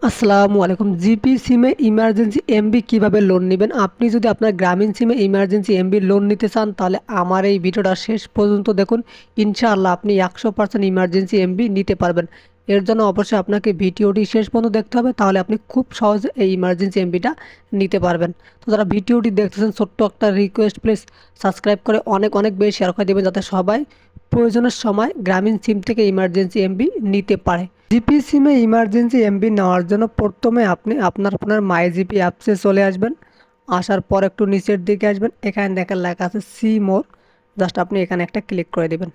আসসালামু আলাইকুম। জিপি সিমে ইমার্জেন্সি এমবি কিভাবে লোন নেবেন? আপনি যদি আপনার গ্রামীণ সিমে ইমার্জেন্সি এমবি লোন নিতে চান তাহলে আমার এই ভিডিওটা শেষ পর্যন্ত দেখুন। ইনশাআল্লাহ আপনি 100% ইমার্জেন্সি এমবি নিতে পারবেন। এর জন্য অবশ্যই আপনাকে ভিডিওটি শেষ পর্যন্ত দেখতে হবে, তাহলে আপনি খুব সহজে এই ইমার্জেন্সি এমবিটা নিতে পারবেন। তো যারা ভিডিওটি দেখতেছেন, ছোট্ট একটা রিকোয়েস্ট, প্লিজ সাবস্ক্রাইব করে অনেক অনেক বেশি শেয়ার করে দেবেন, যাতে সবাই প্রয়োজনের সময় গ্রামীণ সিম থেকে ইমার্জেন্সি এমবি নিতে পারে। জিপি সিমে ইমার্জেন্সি এমবি নেওয়ার জন্য প্রথমে আপনি আপনার ফোনের মাই জিপি অ্যাপসে চলে আসবেন। আসার পর একটু নিচের দিকে আসবেন, এখানে দেখেন লেখা আছে সি মোর। জাস্ট আপনি এখানে একটা ক্লিক করে দেবেন।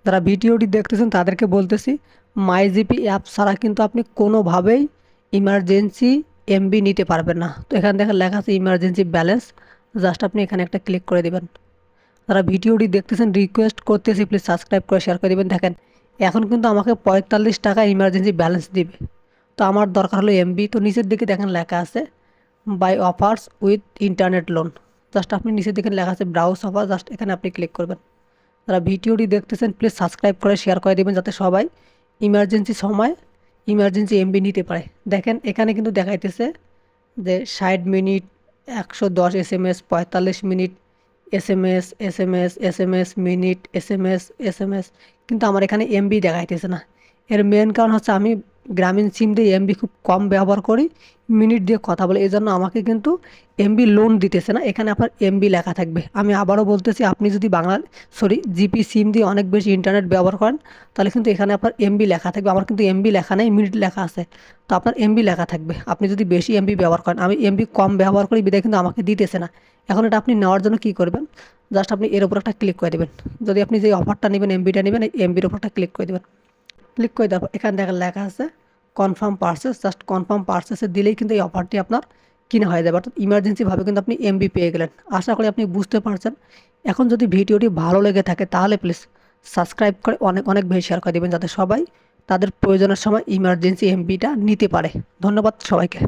যারা ভিডিওটি দেখতেছেন তাদেরকে বলতেছি, মাই জিপি অ্যাপ ছাড়া কিন্তু আপনি কোনোভাবেই ইমার্জেন্সি এমবি নিতে পারবেন না। তো এখানে দেখেন লেখা আছে ইমার্জেন্সি ব্যালেন্স। জাস্ট আপনি এখানে একটা ক্লিক করে দেবেন। যারা ভিডিওটি দেখতেছেন, রিকোয়েস্ট করতেছি প্লিজ সাবস্ক্রাইব করে শেয়ার করে দেবেন। দেখেন এখন কিন্তু আমাকে 45 টাকা ইমার্জেন্সি ব্যালেন্স দিবে। তো আমার দরকার হলো এমবি। তো নিচের দিকে দেখেন লেখা আছে buy offers with internet loan. Just আপনি নিচের দিকে লেখা আছে ব্রাউজ অফার, জাস্ট এখানে আপনি ক্লিক করবেন। যারা ভিডিওটি দেখতেছেন প্লিজ সাবস্ক্রাইব করে শেয়ার করে দেবেন, যাতে সবাই ইমার্জেন্সি সময় ইমার্জেন্সি এমবি নিতে পারে। দেখেন এখানে কিন্তু দেখাইতেছে যে 60 minute, 110 SMS, 45 minute SMS, SMS, SMS, minute, SMS, SMS, কিন্তু আমার এখানে এমবি দেখাইতেছে না। এর মেন কারণ হচ্ছে আমি গ্রামীণ সিম দিয়ে এমবি খুব কম ব্যবহার করি, মিনিট দিয়ে কথা বলি, এই জন্য আমাকে কিন্তু এমবি লোন দিতেছে না। এখানে আপনার এমবি লেখা থাকবে। আমি আবারও বলতেছি, আপনি যদি জিপি সিম দিয়ে অনেক বেশি ইন্টারনেট ব্যবহার করেন তাহলে কিন্তু এখানে আপনার এমবি লেখা থাকবে। আমার কিন্তু এমবি লেখা নেই, মিনিট লেখা আছে। তো আপনার এমবি লেখা থাকবে আপনি যদি বেশি এমবি ব্যবহার করেন। আমি এমবি কম ব্যবহার করি বিধায় কিন্তু আমাকে দিতেছে না। এখন এটা আপনি নেওয়ার জন্য কী করবেন, জাস্ট আপনি এর উপর একটা ক্লিক করে দেবেন। যদি আপনি যে অফারটা নেবেন, এমবিটা নেবেন, এই এমবির উপরটা ক্লিক করে দেবেন। ক্লিক করে দেওয়ার পর এখানে দেখা লেখা আছে কনফার্ম পারচেস। জাস্ট কনফার্ম পারচেসে দিলেই কিন্তু এই অফারটি আপনার কিনা হয়ে যাবে, অর্থাৎ ইমার্জেন্সিভাবে কিন্তু আপনি এমবি পেয়ে গেলেন। আশা করি আপনি বুঝতে পারছেন। এখন যদি ভিডিওটি ভালো লেগে থাকে তাহলে প্লিজ সাবস্ক্রাইব করে অনেক অনেক বেশি শেয়ার করে দেবেন, যাতে সবাই তাদের প্রয়োজনের সময় ইমার্জেন্সি এমবিটা নিতে পারে। ধন্যবাদ সবাইকে।